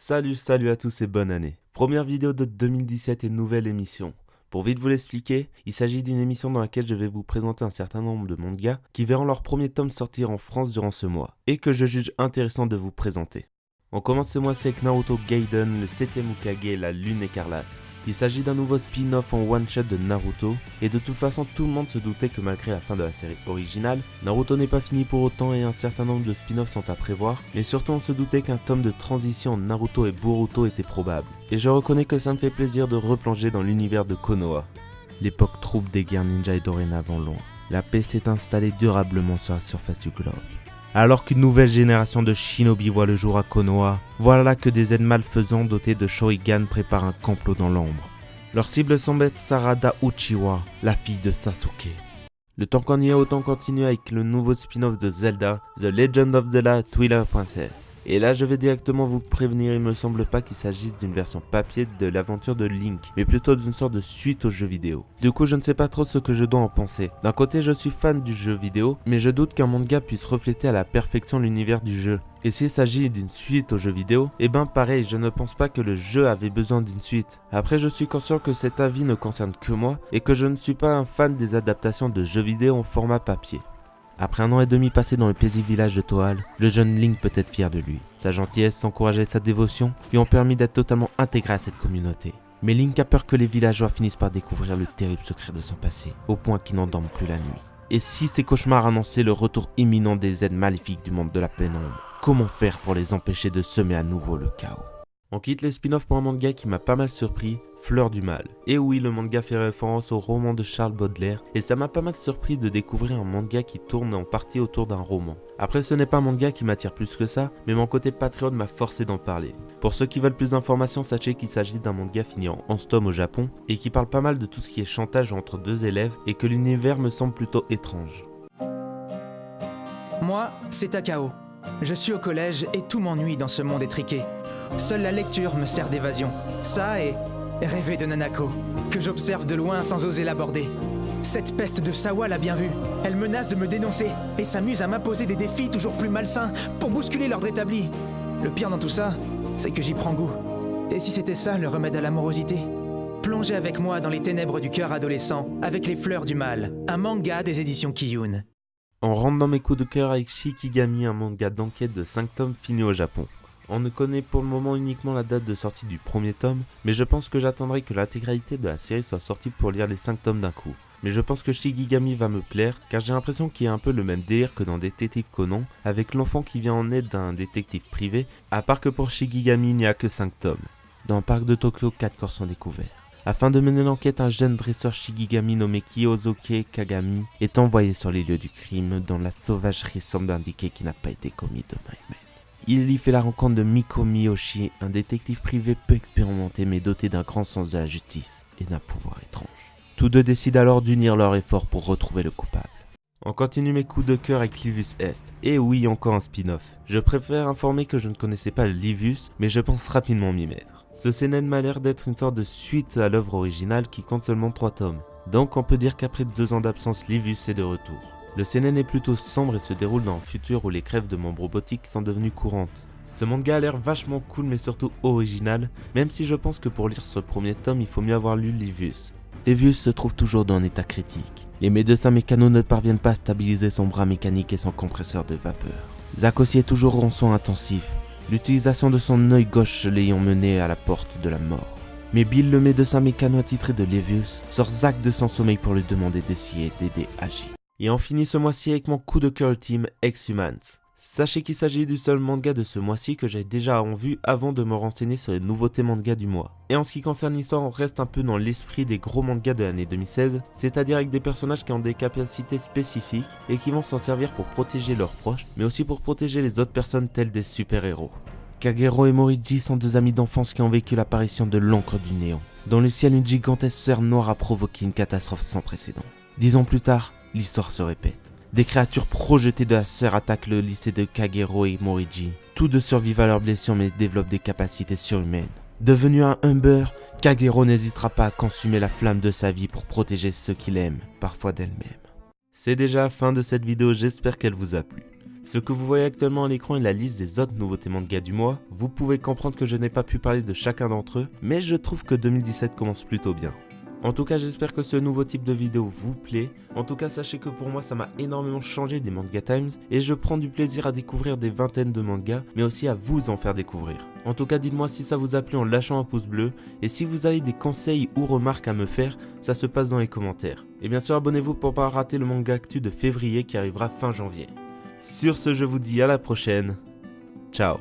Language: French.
Salut à tous et bonne année. Première vidéo de 2017 et nouvelle émission. Pour vite vous l'expliquer, il s'agit d'une émission dans laquelle je vais vous présenter un certain nombre de mangas qui verront leur premier tome sortir en France durant ce mois, et que je juge intéressant de vous présenter. On commence ce mois-ci avec Naruto Gaiden, le 7ème Hokage, la Lune Écarlate. Il s'agit d'un nouveau spin-off en one-shot de Naruto, et de toute façon tout le monde se doutait que malgré la fin de la série originale, Naruto n'est pas fini pour autant et un certain nombre de spin-offs sont à prévoir, mais surtout on se doutait qu'un tome de transition entre Naruto et Boruto était probable. Et je reconnais que ça me fait plaisir de replonger dans l'univers de Konoha. L'époque trouble des guerres ninja est dorénavant loin. La paix s'est installée durablement sur la surface du globe. Alors qu'une nouvelle génération de shinobi voit le jour à Konoha, voilà que des aides malfaisants dotés de Sharingan préparent un complot dans l'ombre. Leur cible semble être Sarada Uchiwa, la fille de Sasuke. Le temps qu'on y est, autant continuer avec le nouveau spin-off de Zelda, The Legend of Zelda Twilight Princess. Et là je vais directement vous prévenir, il me semble pas qu'il s'agisse d'une version papier de l'aventure de Link, mais plutôt d'une sorte de suite au jeu vidéo. Du coup je ne sais pas trop ce que je dois en penser. D'un côté je suis fan du jeu vidéo, mais je doute qu'un manga puisse refléter à la perfection l'univers du jeu. Et s'il s'agit d'une suite au jeu vidéo, eh ben pareil, je ne pense pas que le jeu avait besoin d'une suite. Après je suis conscient que cet avis ne concerne que moi, et que je ne suis pas un fan des adaptations de jeux vidéo en format papier. Après un an et demi passé dans le paisible village de Toal, le jeune Link peut être fier de lui. Sa gentillesse, son courage et sa dévotion lui ont permis d'être totalement intégré à cette communauté. Mais Link a peur que les villageois finissent par découvrir le terrible secret de son passé, au point qu'ils n'en dorment plus la nuit. Et si ces cauchemars annonçaient le retour imminent des aides maléfiques du monde de la pénombre, comment faire pour les empêcher de semer à nouveau le chaos? On quitte les spin-offs pour un manga qui m'a pas mal surpris, Fleur du Mal. Et oui, le manga fait référence au roman de Charles Baudelaire, et ça m'a pas mal surpris de découvrir un manga qui tourne en partie autour d'un roman. Après ce n'est pas un manga qui m'attire plus que ça, mais mon côté patriote m'a forcé d'en parler. Pour ceux qui veulent plus d'informations, sachez qu'il s'agit d'un manga fini en 11 tomes au Japon, et qui parle pas mal de tout ce qui est chantage entre deux élèves, et que l'univers me semble plutôt étrange. Moi, c'est Takao. Je suis au collège et tout m'ennuie dans ce monde étriqué. Seule la lecture me sert d'évasion. Ça et rêver de Nanako, que j'observe de loin sans oser l'aborder. Cette peste de Sawa l'a bien vue. Elle menace de me dénoncer et s'amuse à m'imposer des défis toujours plus malsains pour bousculer l'ordre établi. Le pire dans tout ça, c'est que j'y prends goût. Et si c'était ça le remède à l'amorosité? Plongez avec moi dans les ténèbres du cœur adolescent avec Les Fleurs du Mal, un manga des éditions Kiyun. On rentre dans mes coups de cœur avec Shikigami, un manga d'enquête de 5 tomes fini au Japon. On ne connaît pour le moment uniquement la date de sortie du premier tome, mais je pense que j'attendrai que l'intégralité de la série soit sortie pour lire les 5 tomes d'un coup. Mais je pense que Shikigami va me plaire, car j'ai l'impression qu'il y a un peu le même délire que dans Détective Conan, avec l'enfant qui vient en aide d'un détective privé, à part que pour Shikigami il n'y a que 5 tomes. Dans le parc de Tokyo, 4 corps sont découverts. Afin de mener l'enquête, un jeune dresseur Shikigami nommé Kiyosuke Kagami est envoyé sur les lieux du crime, dont la sauvagerie semble indiquer qu'il n'a pas été commis de main humaine. Il y fait la rencontre de Miko Miyoshi, un détective privé peu expérimenté mais doté d'un grand sens de la justice et d'un pouvoir étrange. Tous deux décident alors d'unir leurs efforts pour retrouver le coupable. On continue mes coups de cœur avec Livius Est. Et oui, encore un spin-off. Je préfère informer que je ne connaissais pas Livius, mais je pense rapidement m'y mettre. Ce seinen m'a l'air d'être une sorte de suite à l'œuvre originale qui compte seulement 3 tomes. Donc on peut dire qu'après 2 ans d'absence, Livius est de retour. Le seinen est plutôt sombre et se déroule dans un futur où les crèves de membres robotiques sont devenues courantes. Ce manga a l'air vachement cool mais surtout original, même si je pense que pour lire ce premier tome il faut mieux avoir lu Livius. Livius se trouve toujours dans un état critique. Les médecins mécanos ne parviennent pas à stabiliser son bras mécanique et son compresseur de vapeur. Zack aussi est toujours en soins intensifs, l'utilisation de son œil gauche l'ayant mené à la porte de la mort. Mais Bill, le médecin mécano attitré de Livius, sort Zack de son sommeil pour lui demander d'essayer d'aider Agi. Et on finit ce mois-ci avec mon coup de cœur ultime, Ex-Humans. Sachez qu'il s'agit du seul manga de ce mois-ci que j'ai déjà en vue avant de me renseigner sur les nouveautés manga du mois. Et en ce qui concerne l'histoire, on reste un peu dans l'esprit des gros mangas de l'année 2016, c'est-à-dire avec des personnages qui ont des capacités spécifiques et qui vont s'en servir pour protéger leurs proches, mais aussi pour protéger les autres personnes telles des super-héros. Kagero et Moriji sont 2 amis d'enfance qui ont vécu l'apparition de l'encre du néant. Dans le ciel, une gigantesque sphère noire a provoqué une catastrophe sans précédent. 10 ans plus tard, l'histoire se répète. Des créatures projetées de la sphère attaquent le lycée de Kagero et Moriji. Tous deux survivent à leurs blessures mais développent des capacités surhumaines. Devenu un Humber, Kagero n'hésitera pas à consumer la flamme de sa vie pour protéger ceux qu'il aime, parfois d'elle-même. C'est déjà la fin de cette vidéo, j'espère qu'elle vous a plu. Ce que vous voyez actuellement à l'écran est la liste des autres nouveautés manga du mois. Vous pouvez comprendre que je n'ai pas pu parler de chacun d'entre eux, mais je trouve que 2017 commence plutôt bien. En tout cas, j'espère que ce nouveau type de vidéo vous plaît. En tout cas, sachez que pour moi, ça m'a énormément changé des Manga Times et je prends du plaisir à découvrir des vingtaines de mangas, mais aussi à vous en faire découvrir. En tout cas, dites-moi si ça vous a plu en lâchant un pouce bleu et si vous avez des conseils ou remarques à me faire, ça se passe dans les commentaires. Et bien sûr, abonnez-vous pour pas rater le manga actu de février qui arrivera fin janvier. Sur ce, je vous dis à la prochaine. Ciao.